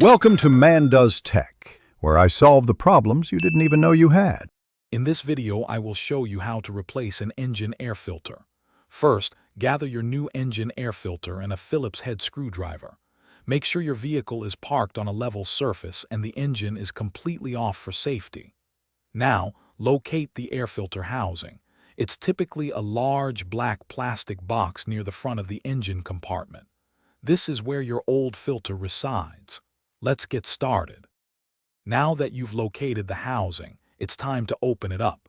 Welcome to Man Does Tech, where I solve the problems you didn't even know you had. In this video, I will show you how to replace an engine air filter. First, gather your new engine air filter and a Phillips head screwdriver. Make sure your vehicle is parked on a level surface and the engine is completely off for safety. Now, locate the air filter housing. It's typically a large black plastic box near the front of the engine compartment. This is where your old filter resides. Let's get started. Now that you've located the housing, it's time to open it up.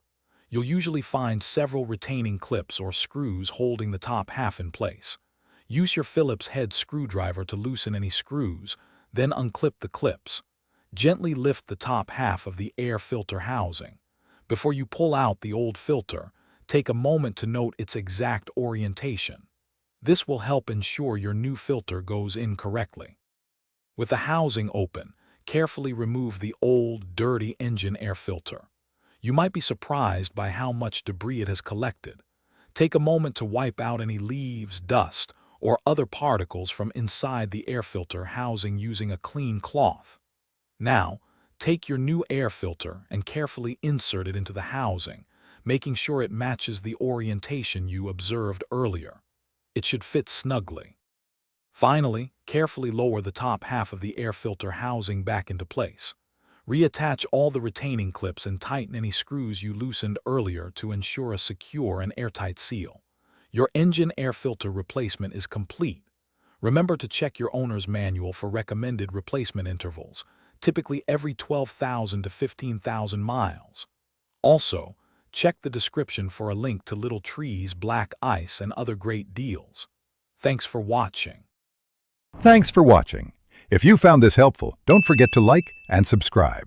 You'll usually find several retaining clips or screws holding the top half in place. Use your Phillips head screwdriver to loosen any screws, then unclip the clips. Gently lift the top half of the air filter housing. Before you pull out the old filter, take a moment to note its exact orientation. This will help ensure your new filter goes in correctly. With the housing open, carefully remove the old, dirty engine air filter. You might be surprised by how much debris it has collected. Take a moment to wipe out any leaves, dust, or other particles from inside the air filter housing using a clean cloth. Now, take your new air filter and carefully insert it into the housing, making sure it matches the orientation you observed earlier. It should fit snugly. Finally, carefully lower the top half of the air filter housing back into place. Reattach all the retaining clips and tighten any screws you loosened earlier to ensure a secure and airtight seal. Your engine air filter replacement is complete. Remember to check your owner's manual for recommended replacement intervals, typically every 12,000 to 15,000 miles. Also, check the description for a link to Little Trees, Black Ice, and other great deals. Thanks for watching. Thanks for watching. If you found this helpful, don't forget to like and subscribe.